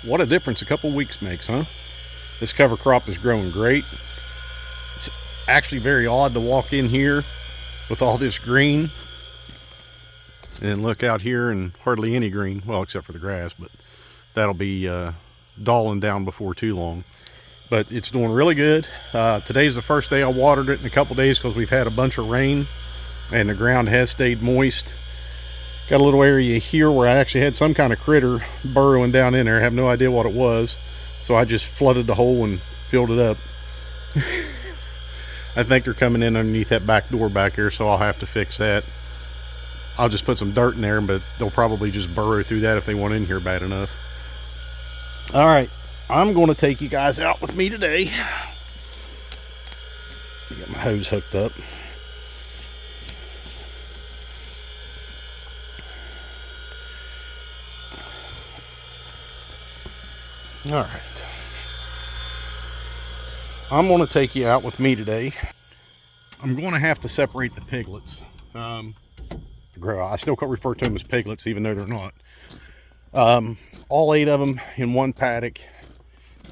What a difference a couple weeks makes, huh? This cover crop is growing great. It's actually very odd to walk in here with all this green and look out here and hardly any green, well, except for the grass, but that'll be dulling down before too long. But it's doing really good. Today's the first day I watered it in a couple days because we've had a bunch of rain and the ground has stayed moist. Got a little area here where I actually had some kind of critter burrowing down in there. I have no idea what it was, so I just flooded the hole and filled it up. I think they're coming in underneath that back door back here, so I'll have to fix that. I'll just put some dirt in there, but they'll probably just burrow through that if they want in here bad enough. All right, I'm going to take you guys out with me today. Get my hose hooked up. All right, I'm going to take you out with me today. I'm going to have to separate the piglets. I still can't refer to them as piglets, even though they're not. All 8 of them in one paddock.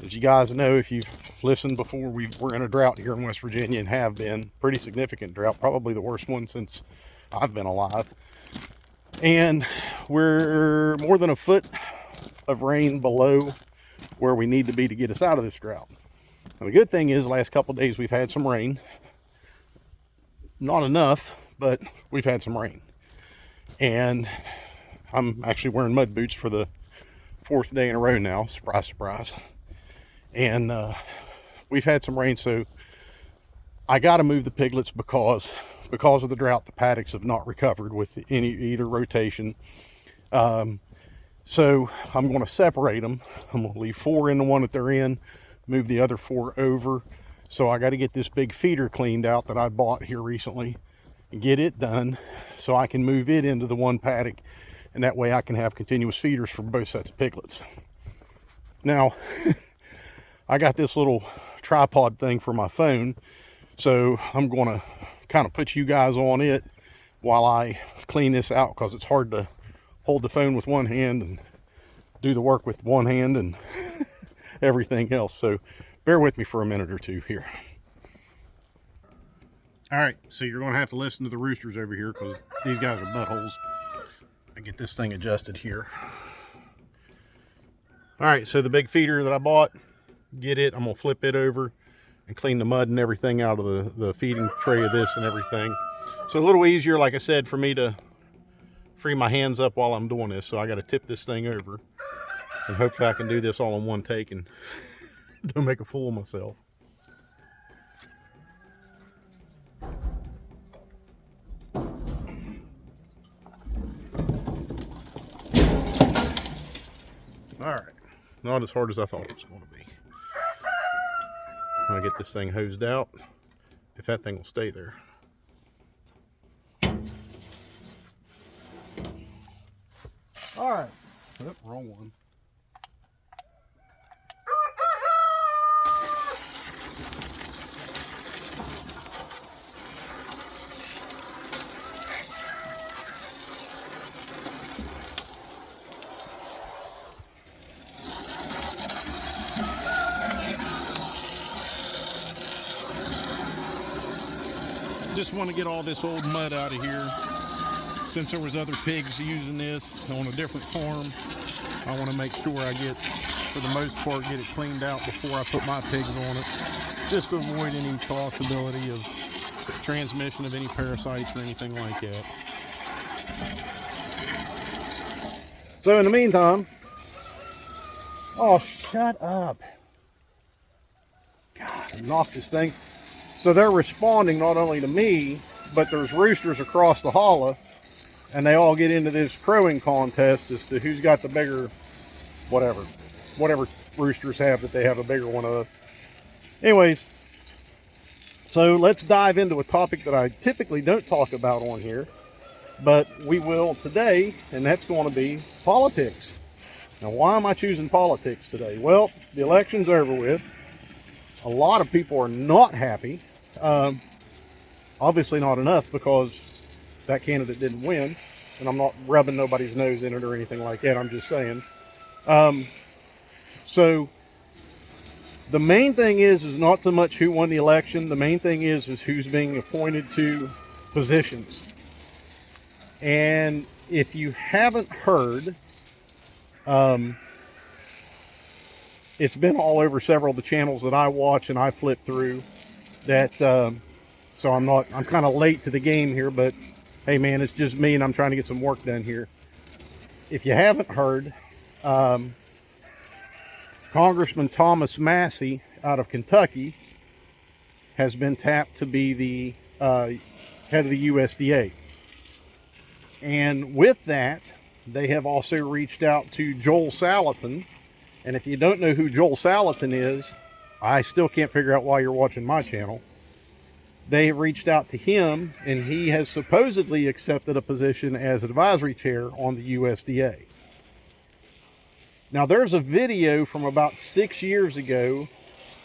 As you guys know, if you've listened before, we're in a drought here in West Virginia and have been. Pretty significant drought, probably the worst one since I've been alive. And we're more than a foot of rain below where we need to be to get us out of this drought. And the good thing is, the last couple of days we've had some rain. Not enough, but we've had some rain. And I'm actually wearing mud boots for the 4th day in a row now. Surprise, surprise. And we've had some rain, so I got to move the piglets because of the drought. The paddocks have not recovered with either rotation. So I'm going to separate them. I'm going to leave 4 in the one that they're in, move the other 4 over. So I got to get this big feeder cleaned out that I bought here recently and get it done so I can move it into the one paddock, and that way I can have continuous feeders for both sets of piglets. Now, I got this little tripod thing for my phone, so I'm going to kind of put you guys on it while I clean this out, because it's hard to hold the phone with one hand and do the work with one hand and everything else. So bear with me for a minute or two here. All right, so you're going to have to listen to the roosters over here because these guys are buttholes. I get this thing adjusted here. All right, so the big feeder that I bought, get it. I'm going to flip it over and clean the mud and everything out of the feeding tray of this and everything. So a little easier, like I said, for me to free my hands up while I'm doing this. So I got to tip this thing over, and hopefully I can do this all in one take and don't make a fool of myself. All right, not as hard as I thought it was going to be. I'm gonna get this thing hosed out, if that thing will stay there. All right, oh, wrong one. Just want to get all this old mud out of here. Since there was other pigs using this on a different farm, I want to make sure I get, for the most part, get it cleaned out before I put my pigs on it, just to avoid any possibility of transmission of any parasites or anything like that. So in the meantime, oh, shut up. God, knock this thing. So they're responding not only to me, but there's roosters across the holler, and they all get into this crowing contest as to who's got the bigger, whatever roosters have that they have a bigger one of. Anyways, so let's dive into a topic that I typically don't talk about on here, but we will today, and that's going to be politics. Now, why am I choosing politics today? Well, the election's over with. A lot of people are not happy. Obviously not enough, because that candidate didn't win, and I'm not rubbing nobody's nose in it or anything like that. I'm just saying. So the main thing is not so much who won the election. The main thing is who's being appointed to positions. And if you haven't heard, it's been all over several of the channels that I watch and I flip through. That so I'm kind of late to the game here, but hey man, it's just me and I'm trying to get some work done here. If you haven't heard, Congressman Thomas Massie out of Kentucky has been tapped to be the head of the USDA. And with that, they have also reached out to Joel Salatin. And if you don't know who Joel Salatin is, I still can't figure out why you're watching my channel. They reached out to him, and he has supposedly accepted a position as advisory chair on the USDA. Now, there's a video from about 6 years ago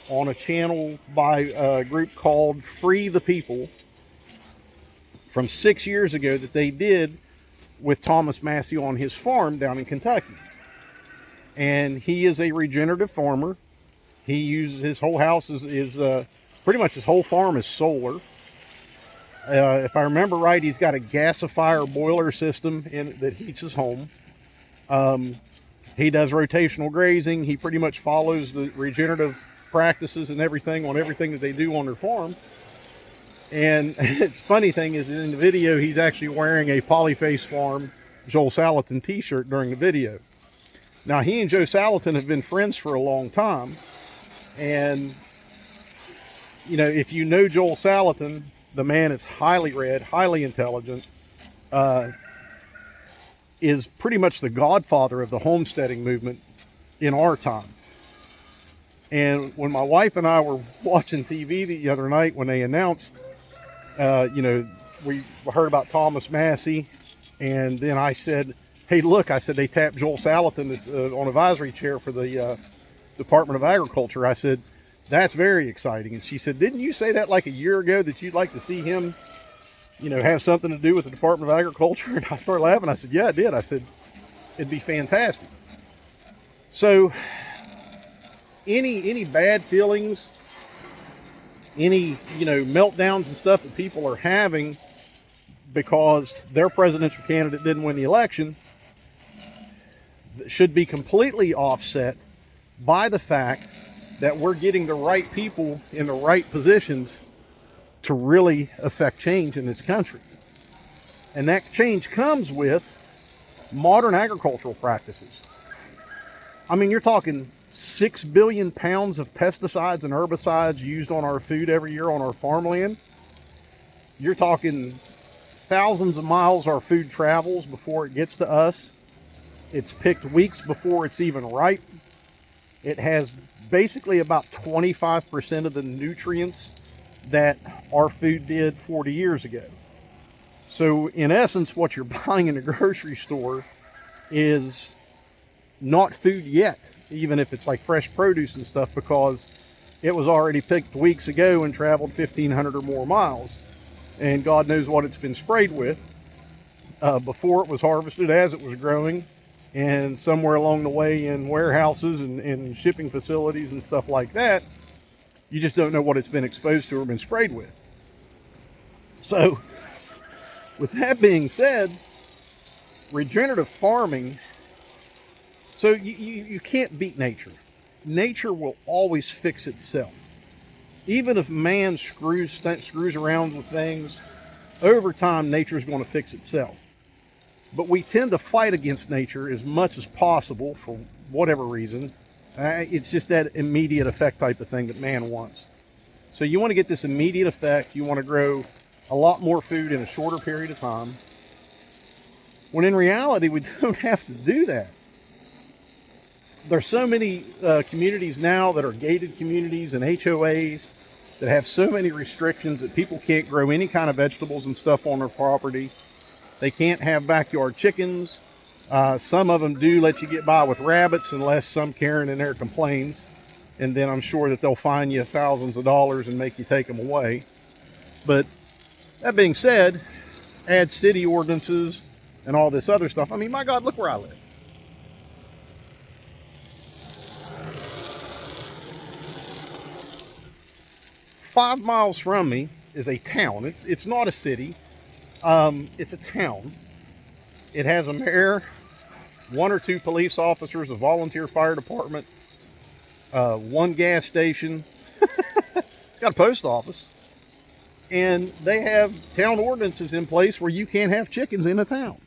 on a channel by a group called Free the People from 6 years ago that they did with Thomas Massie on his farm down in Kentucky. And he is a regenerative farmer. He uses his whole house is pretty much his whole farm is solar. If I remember right, he's got a gasifier boiler system that heats his home. He does rotational grazing. He pretty much follows the regenerative practices and everything on everything that they do on their farm. And it's funny thing is, in the video, he's actually wearing a Polyface Farm Joel Salatin t-shirt during the video. Now, he and Joe Salatin have been friends for a long time. And, you know, if you know Joel Salatin, the man is highly read, highly intelligent, is pretty much the godfather of the homesteading movement in our time. And when my wife and I were watching TV the other night when they announced, you know, we heard about Thomas Massie, and then I said, hey, look, I said, they tapped Joel Salatin on advisory chair for the Department of Agriculture. I said, that's very exciting. And she said, didn't you say that like a year ago that you'd like to see him, you know, have something to do with the Department of Agriculture? And I started laughing. I said, yeah, I did. I said, it'd be fantastic. So any bad feelings, any, you know, meltdowns and stuff that people are having because their presidential candidate didn't win the election should be completely offset by the fact that we're getting the right people in the right positions to really affect change in this country. And that change comes with modern agricultural practices. I mean, you're talking 6 billion pounds of pesticides and herbicides used on our food every year on our farmland. You're talking thousands of miles our food travels before it gets to us. It's picked weeks before it's even ripe. It has basically about 25% of the nutrients that our food did 40 years ago. So in essence, what you're buying in the grocery store is not food yet, even if it's like fresh produce and stuff, because it was already picked weeks ago and traveled 1,500 or more miles. And God knows what it's been sprayed with before it was harvested, as it was growing, and somewhere along the way in warehouses and shipping facilities and stuff like that. You just don't know what it's been exposed to or been sprayed with. So, with that being said, regenerative farming, so you can't beat nature. Nature will always fix itself. Even if man screws around with things, over time nature's going to fix itself. But we tend to fight against nature as much as possible for whatever reason. It's just that immediate effect type of thing that man wants. So you want to get this immediate effect. You want to grow a lot more food in a shorter period of time. When in reality, we don't have to do that. There's so many communities now that are gated communities and HOAs that have so many restrictions that people can't grow any kind of vegetables and stuff on their property. They can't have backyard chickens. Some of them do let you get by with rabbits unless some Karen in there complains. And then I'm sure that they'll fine you thousands of dollars and make you take them away. But that being said, add city ordinances and all this other stuff. I mean, my God, look where I live. 5 miles from me is a town. It's not a city. It's a town. It has a mayor, 1 or 2 police officers, a volunteer fire department, 1 gas station. It's got a post office. And they have town ordinances in place where you can't have chickens in a town.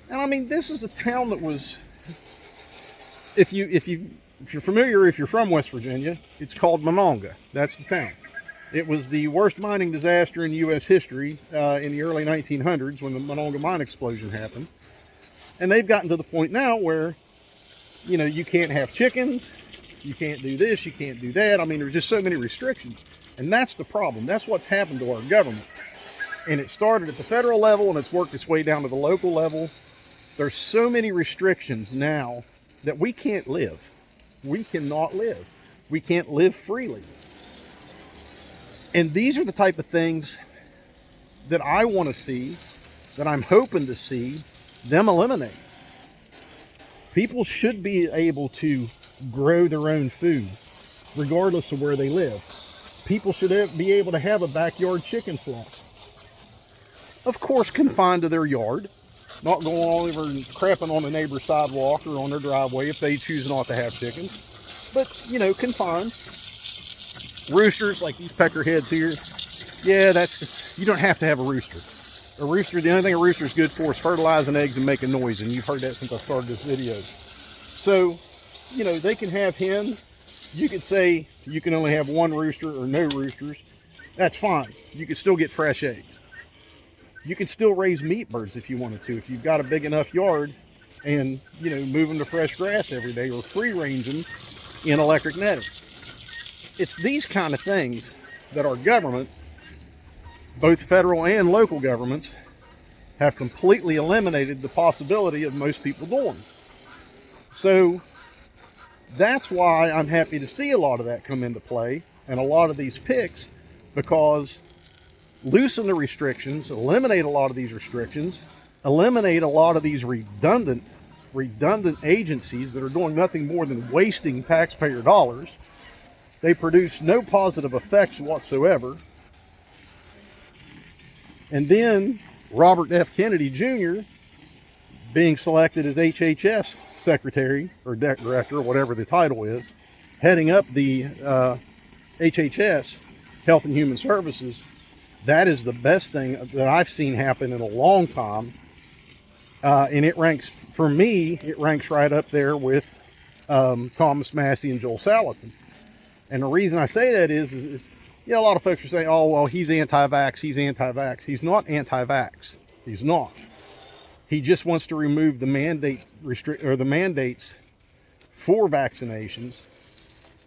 And I mean, this is a town that was, if you're familiar, if you're from West Virginia, it's called Monongah. That's the town. It was the worst mining disaster in U.S. history in the early 1900s when the Monongah mine explosion happened. And they've gotten to the point now where, you know, you can't have chickens, you can't do this, you can't do that. I mean, there's just so many restrictions. And that's the problem. That's what's happened to our government. And it started at the federal level and it's worked its way down to the local level. There's so many restrictions now that we can't live. We cannot live. We can't live freely. And these are the type of things that I want to see, that I'm hoping to see them eliminate. People should be able to grow their own food, regardless of where they live. People should be able to have a backyard chicken farm. Of course, confined to their yard, not going all over and crapping on the neighbor's sidewalk or on their driveway if they choose not to have chickens. But, you know, confined. Roosters, like these peckerheads here, yeah, you don't have to have a rooster. A rooster, the only thing a rooster is good for is fertilizing eggs and making noise, and you've heard that since I started this video. So, you know, they can have hens. You could say you can only have 1 rooster or no roosters. That's fine. You can still get fresh eggs. You can still raise meat birds if you wanted to, if you've got a big enough yard and, you know, move them to fresh grass every day or free range them in electric netting. It's these kind of things that our government, both federal and local governments, have completely eliminated the possibility of most people doing. So that's why I'm happy to see a lot of that come into play and a lot of these picks, because loosen the restrictions, eliminate a lot of these restrictions, eliminate a lot of these redundant agencies that are doing nothing more than wasting taxpayer dollars. They produce no positive effects whatsoever. And then Robert F. Kennedy Jr. being selected as HHS secretary or director, or whatever the title is, heading up the HHS, Health and Human Services. That is the best thing that I've seen happen in a long time. And it ranks, for me, it ranks right up there with Thomas Massie and Joel Salatin. And the reason I say that is yeah, a lot of folks are saying, oh, well, he's anti-vax, he's anti-vax. He's not anti-vax. He's not. He just wants to remove the mandates for vaccinations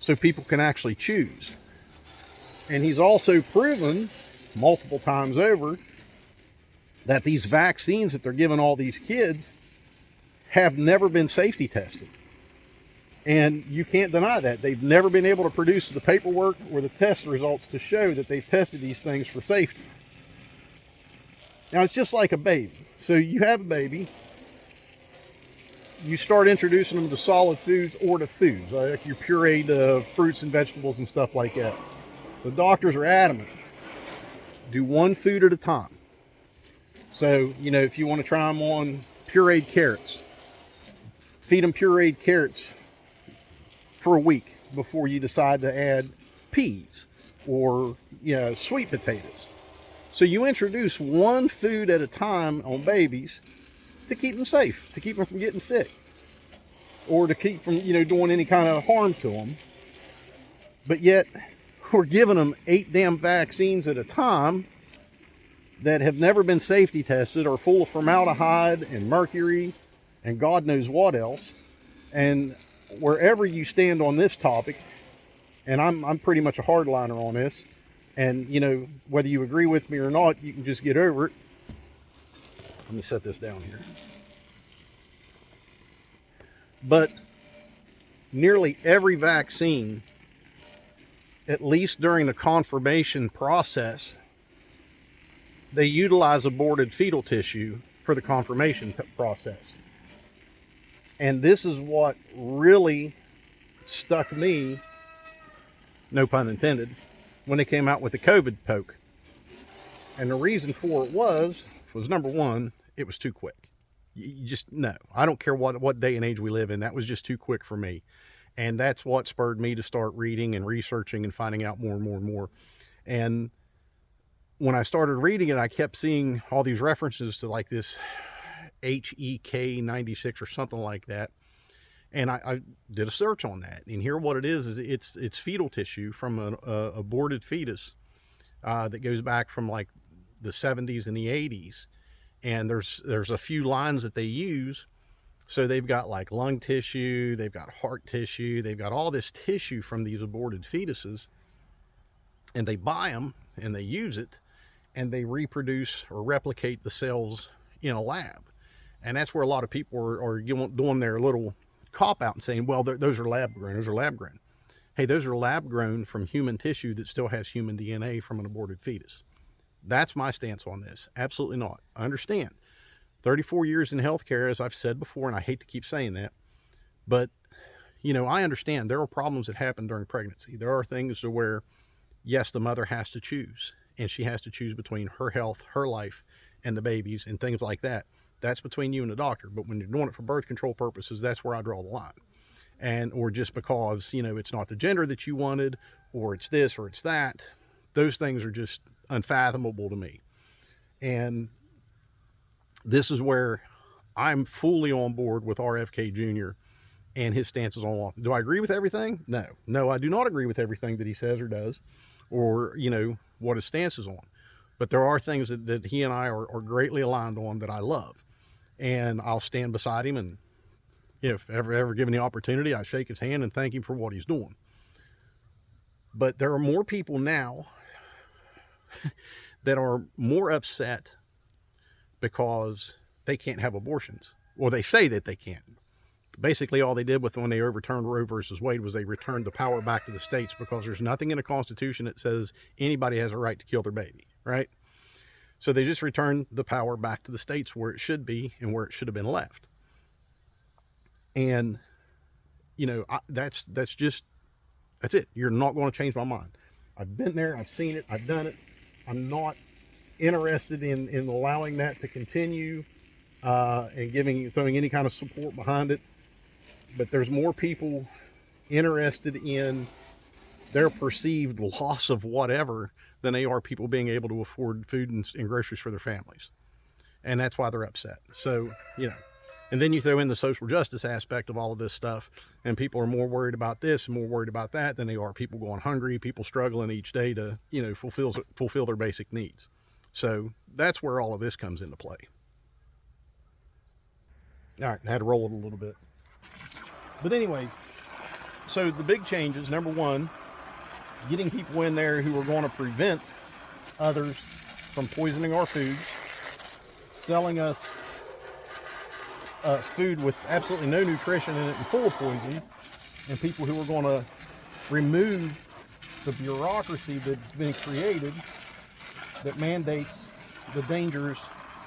so people can actually choose. And he's also proven multiple times over that these vaccines that they're giving all these kids have never been safety tested. And you can't deny that. They've never been able to produce the paperwork or the test results to show that they've tested these things for safety. Now, it's just like a baby. So you have a baby, you start introducing them to solid foods or to foods, like your pureed fruits and vegetables and stuff like that. The doctors are adamant, do 1 food at a time. So, you know, if you want to try them on pureed carrots, feed them pureed carrots for a week before you decide to add peas or, you know, sweet potatoes. So you introduce 1 food at a time on babies to keep them safe, to keep them from getting sick, or to keep from, you know, doing any kind of harm to them. But yet we're giving them 8 damn vaccines at a time that have never been safety tested, are full of formaldehyde and mercury and God knows what else. And wherever you stand on this topic, and I'm pretty much a hardliner on this, and, you know, whether you agree with me or not, you can just get over it. Let me set this down here. But nearly every vaccine, at least during the confirmation process, they utilize aborted fetal tissue for the confirmation process. And this is what really stuck me, no pun intended, when they came out with the COVID poke. And the reason for it was number one, it was too quick. You just, no, I don't care what day and age we live in. That was just too quick for me. And that's what spurred me to start reading and researching and finding out more and more and more. And when I started reading it, I kept seeing all these references to like this HEK 96 or something like that. And I did a search on that, and here what it is it's fetal tissue from an aborted fetus that goes back from like the 70s and the 80s. And there's a few lines that they use. So they've got like lung tissue, they've got heart tissue, they've got all this tissue from these aborted fetuses, and they buy them and they use it and they reproduce or replicate the cells in a lab. And that's where a lot of people are doing their little cop out and saying, well, those are lab grown. Hey, those are lab grown from human tissue that still has human DNA from an aborted fetus. That's my stance on this. Absolutely not. I understand. 34 years in healthcare, as I've said before, and I hate to keep saying that, but you know, I understand there are problems that happen during pregnancy. There are things to where, yes, the mother has to choose, and she has to choose between her health, her life, and the babies, and things like that. That's between you and the doctor. But when you're doing it for birth control purposes, that's where I draw the line. And, or just because, you know, it's not the gender that you wanted, or it's this, or it's that. Those things are just unfathomable to me. And this is where I'm fully on board with RFK Jr. and his stances on law. Do I agree with everything? No, I do not agree with everything that he says or does, or, you know, what his stance is on. But there are things that he and I are greatly aligned on that I love. And I'll stand beside him, and if ever given the opportunity, I shake his hand and thank him for what he's doing. But there are more people now that are more upset because they can't have abortions, or they say that they can't. Basically, all they did when they overturned Roe versus Wade was they returned the power back to the states, because there's nothing in the Constitution that says anybody has a right to kill their baby, right? So they just returned the power back to the states where it should be and where it should have been left. And, you know, that's it. You're not going to change my mind. I've been there. I've seen it. I've done it. I'm not interested in allowing that to continue and throwing any kind of support behind it. But there's more people interested in their perceived loss of whatever than they are people being able to afford food and groceries for their families. And that's why they're upset. So, you know, and then you throw in the social justice aspect of all of this stuff, and people are more worried about this and more worried about that than they are people going hungry, people struggling each day to, you know, fulfill their basic needs. So that's where all of this comes into play. All right, I had to roll it a little bit. But anyway, so the big changes, number one, getting people in there who are going to prevent others from poisoning our foods, selling us food with absolutely no nutrition in it and full of poison, and people who are going to remove the bureaucracy that's been created that mandates the dangers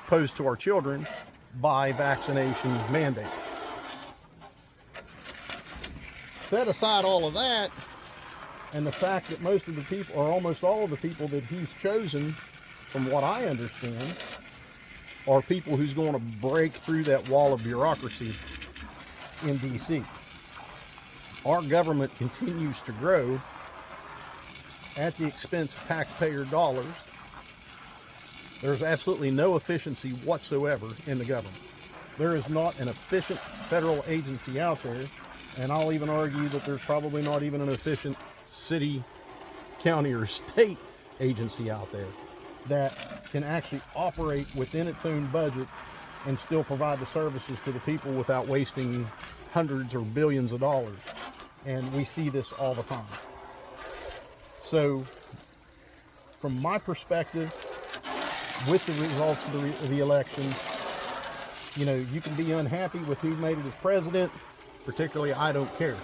posed to our children by vaccination mandates. Set aside all of that, and the fact that most of the people, or almost all of the people that he's chosen, from what I understand, are people who's going to break through that wall of bureaucracy in DC. Our government continues to grow at the expense of taxpayer dollars. There's absolutely no efficiency whatsoever in the government. There is not an efficient federal agency out there, and I'll even argue that there's probably not even an efficient city, county, or state agency out there that can actually operate within its own budget and still provide the services to the people without wasting hundreds or billions of dollars. And we see this all the time. So, from my perspective, with the results of the election, you know, you can be unhappy with who made it as president. Particularly, I don't care.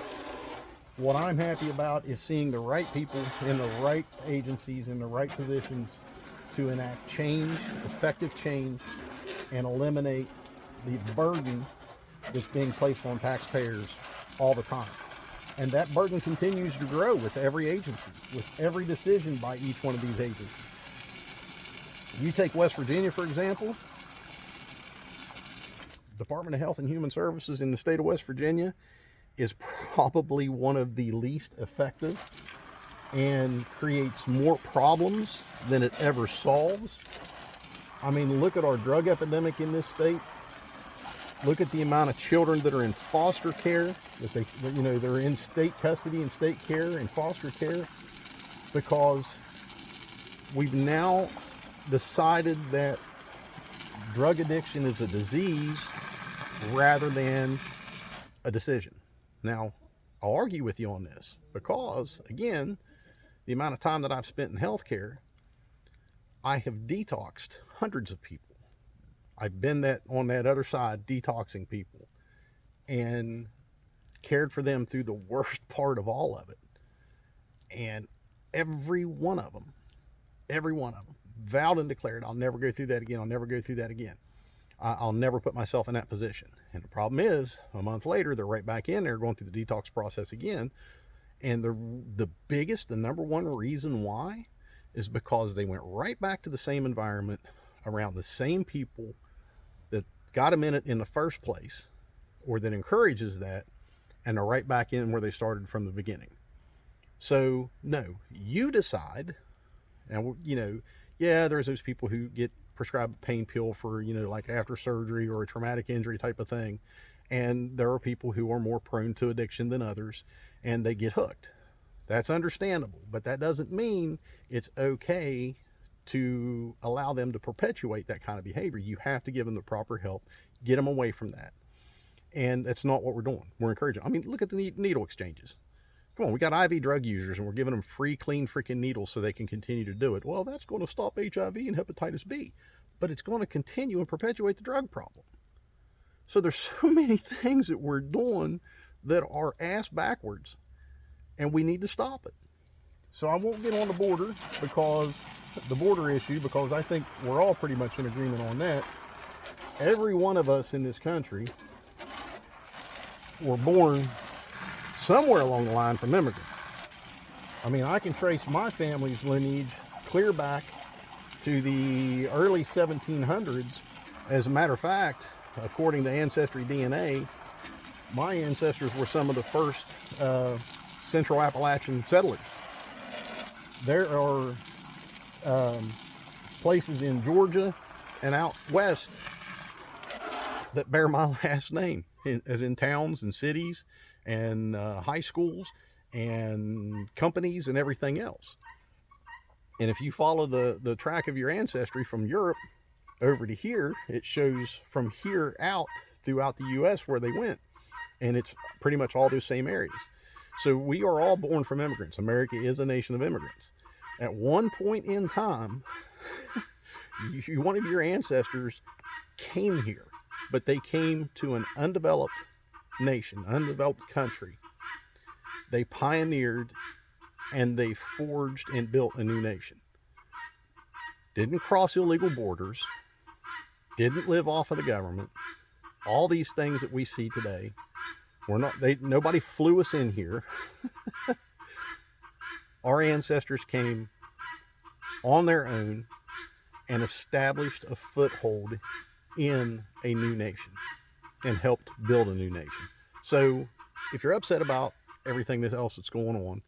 What I'm happy about is seeing the right people in the right agencies, in the right positions to enact change, effective change, and eliminate the burden that's being placed on taxpayers all the time. And that burden continues to grow with every agency, with every decision by each one of these agencies. You take West Virginia, for example, Department of Health and Human Services in the state of West Virginia is probably one of the least effective and creates more problems than it ever solves. I mean, look at our drug epidemic in this state. Look at the amount of children that are in foster care, they're in state custody and state care and foster care, because we've now decided that drug addiction is a disease rather than a decision. Now, I'll argue with you on this because, again, the amount of time that I've spent in healthcare, I have detoxed hundreds of people. I've been on that other side, detoxing people, and cared for them through the worst part of all of it. And every one of them, vowed and declared, I'll never go through that again. I'll never go through that again. I'll never put myself in that position. And the problem is, a month later, they're right back in there going through the detox process again. And the biggest, the number one reason why is because they went right back to the same environment around the same people that got them in it in the first place, or that encourages that, and they're right back in where they started from the beginning. So, no, you decide, and yeah, there's those people who get prescribed a pain pill for, like after surgery or a traumatic injury type of thing. And there are people who are more prone to addiction than others, and they get hooked. That's understandable, but that doesn't mean it's okay to allow them to perpetuate that kind of behavior. You have to give them the proper help, get them away from that. And that's not what we're doing. We're encouraging. I mean, look at the needle exchanges. Come on, we got IV drug users and we're giving them free, clean freaking needles so they can continue to do it. Well, that's going to stop HIV and hepatitis B, but it's going to continue and perpetuate the drug problem. So there's so many things that we're doing that are ass backwards, and we need to stop it. So I won't get on the border issue, because I think we're all pretty much in agreement on that. Every one of us in this country were born somewhere along the line from immigrants. I mean, I can trace my family's lineage clear back to the early 1700s. As a matter of fact, according to Ancestry DNA, my ancestors were some of the first Central Appalachian settlers. There are places in Georgia and out west that bear my last name, as in towns and cities and high schools and companies and everything else. And if you follow the track of your ancestry from Europe over to here, it shows from here out throughout the U.S. where they went. And it's pretty much all those same areas. So we are all born from immigrants. America is a nation of immigrants. At one point in time, one of your ancestors came here, but they came to an undeveloped nation, undeveloped country. They pioneered and they forged and built a new nation. Didn't cross illegal borders, didn't live off of the government. All these things that we see today, nobody flew us in here. Our ancestors came on their own and established a foothold in a new nation and helped build a new nation. So if you're upset about everything else that's going on,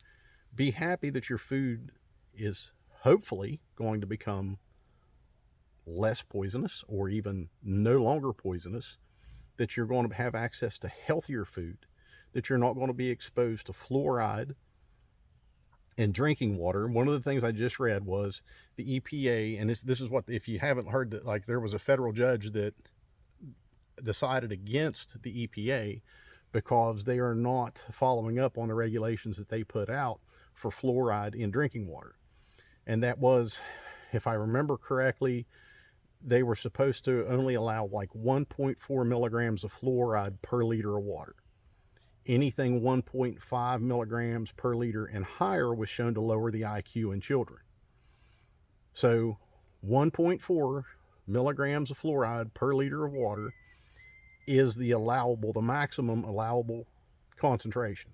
be happy that your food is hopefully going to become less poisonous or even no longer poisonous, that you're going to have access to healthier food, that you're not going to be exposed to fluoride in drinking water. One of the things I just read was the EPA, and this is what, if you haven't heard, that like there was a federal judge that decided against the EPA because they are not following up on the regulations that they put out for fluoride in drinking water. And that was, if I remember correctly, they were supposed to only allow like 1.4 milligrams of fluoride per liter of water. Anything 1.5 milligrams per liter and higher was shown to lower the IQ in children. So 1.4 milligrams of fluoride per liter of water is the maximum allowable concentration.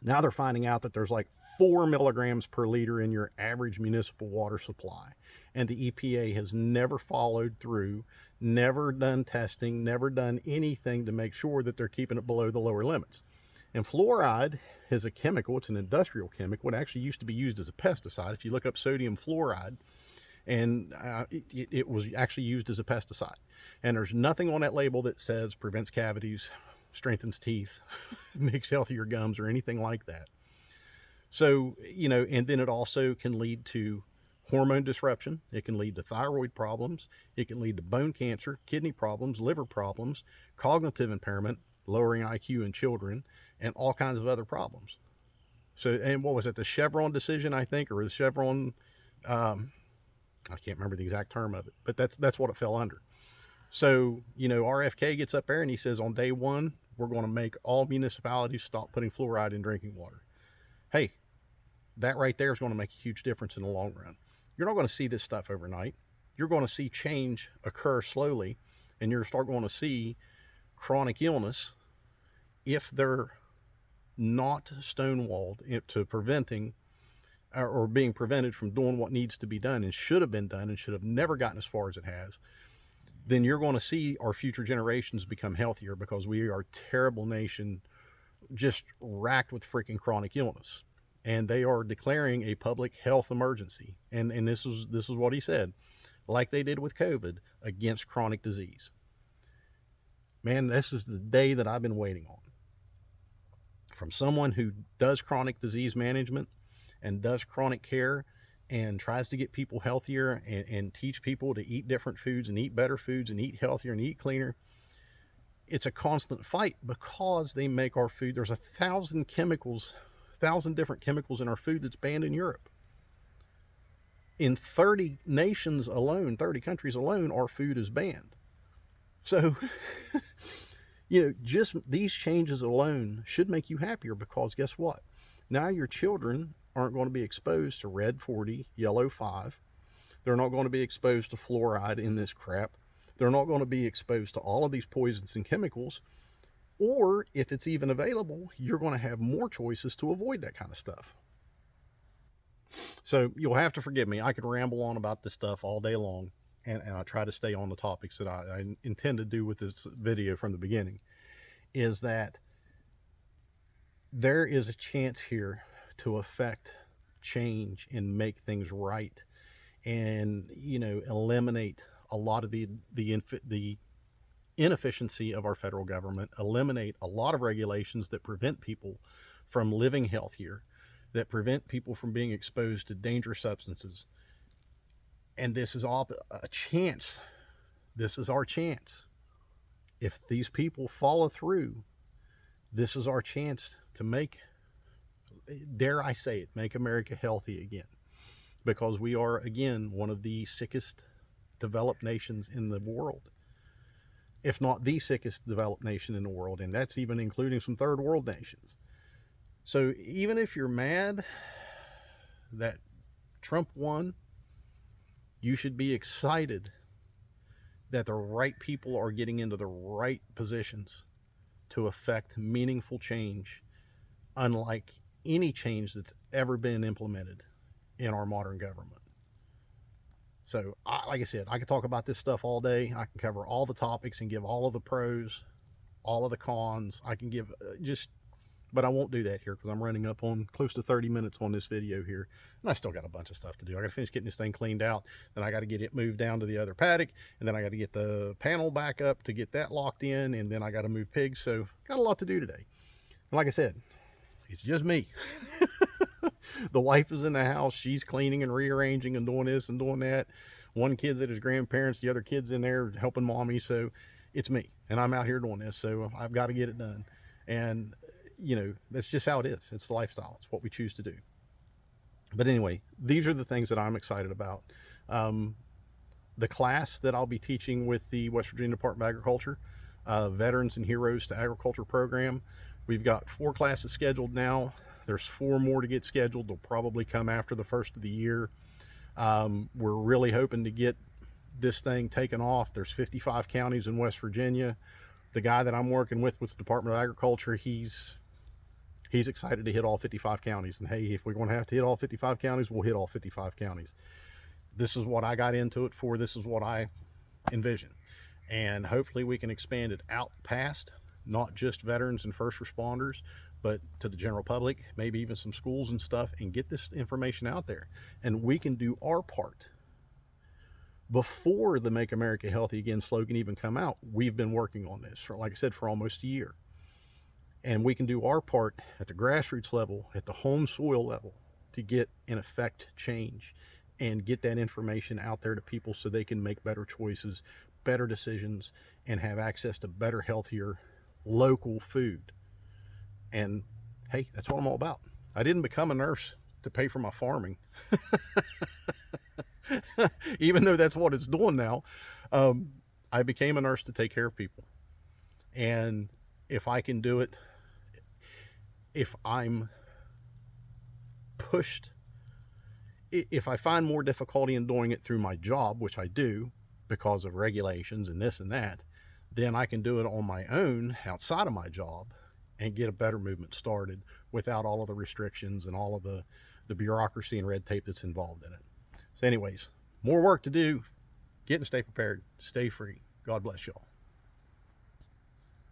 Now they're finding out that there's like 4 milligrams per liter in your average municipal water supply. And the EPA has never followed through, never done testing, never done anything to make sure that they're keeping it below the lower limits. And fluoride is a chemical, it's an industrial chemical. It actually used to be used as a pesticide. If you look up sodium fluoride, and it was actually used as a pesticide. And there's nothing on that label that says prevents cavities, strengthens teeth, makes healthier gums, or anything like that. So, you know, and then it also can lead to hormone disruption. It can lead to thyroid problems. It can lead to bone cancer, kidney problems, liver problems, cognitive impairment, lowering IQ in children, and all kinds of other problems. So, and what was it, the Chevron decision, I think, or the Chevron, I can't remember the exact term of it, but that's what it fell under. So, you know, RFK gets up there and he says on day one, we're going to make all municipalities stop putting fluoride in drinking water. Hey, that right there is going to make a huge difference in the long run. You're not going to see this stuff overnight. You're going to see change occur slowly, and you're start going to see chronic illness, if they're not stonewalled to preventing or being prevented from doing what needs to be done and should have been done and should have never gotten as far as it has, then you're going to see our future generations become healthier, because we are a terrible nation just racked with freaking chronic illness. And they are declaring a public health emergency. And this is what he said, like they did with COVID, against chronic disease. Man, this is the day that I've been waiting on. From someone who does chronic disease management and does chronic care and tries to get people healthier and teach people to eat different foods and eat better foods and eat healthier and eat cleaner. It's a constant fight because they make our food. There's 1,000 different chemicals in our food that's banned in Europe. In 30 nations alone, 30 countries alone, our food is banned. So, you know, just these changes alone should make you happier, because guess what? Now your children aren't going to be exposed to red 40, yellow 5. They're not going to be exposed to fluoride in this crap. They're not going to be exposed to all of these poisons and chemicals. Or if it's even available, you're going to have more choices to avoid that kind of stuff. So you'll have to forgive me. I could ramble on about this stuff all day long, and I try to stay on the topics that I intend to do with this video from the beginning. Is that there is a chance here to affect change and make things right, and, you know, eliminate a lot of the inefficiency of our federal government, eliminate a lot of regulations that prevent people from living healthier, that prevent people from being exposed to dangerous substances. And this is all a chance. This is our chance. If these people follow through, this is our chance to make, dare I say it, make America healthy again. Because we are, again, one of the sickest developed nations in the world. If not the sickest developed nation in the world, and that's even including some third world nations. So even if you're mad that Trump won, you should be excited that the right people are getting into the right positions to affect meaningful change, unlike any change that's ever been implemented in our modern government. So, like I said, I could talk about this stuff all day. I can cover all the topics and give all of the pros, all of the cons. I can give but I won't do that here because I'm running up on close to 30 minutes on this video here. And I still got a bunch of stuff to do. I got to finish getting this thing cleaned out. Then I got to get it moved down to the other paddock. And then I got to get the panel back up to get that locked in. And then I got to move pigs. So, got a lot to do today. And like I said, it's just me. The wife is in the house. She's cleaning and rearranging and doing this and doing that. One kid's at his grandparents. The other kid's in there helping mommy. So it's me. And I'm out here doing this. So I've got to get it done. And, you know, that's just how it is. It's the lifestyle. It's what we choose to do. But anyway, these are the things that I'm excited about. The class that I'll be teaching with the West Virginia Department of Agriculture, Veterans and Heroes to Agriculture program. We've got 4 classes scheduled now. There's 4 more to get scheduled. They'll probably come after the first of the year. We're really hoping to get this thing taken off. There's 55 counties in West Virginia. The guy that I'm working with the Department of Agriculture, he's He's excited to hit all 55 counties. And hey, if we're going to have to hit all 55 counties, we'll hit all 55 counties. This is what I got into it for. This is what I envision. And hopefully we can expand it out past not just veterans and first responders, but to the general public, maybe even some schools and stuff, and get this information out there. And we can do our part. Before the Make America Healthy Again slogan even come out, we've been working on this for, like I said, for almost a year. And we can do our part at the grassroots level, at the home soil level, to get and affect change and get that information out there to people so they can make better choices, better decisions, and have access to better, healthier, local food. And hey, that's what I'm all about. I didn't become a nurse to pay for my farming, even though that's what it's doing now. I became a nurse to take care of people. And if I can do it, if I'm pushed, if I find more difficulty in doing it through my job, which I do because of regulations and this and that, then I can do it on my own outside of my job and get a better movement started without all of the restrictions and all of the bureaucracy and red tape that's involved in it. So anyways, more work to do. Get and stay prepared. Stay free. God bless y'all.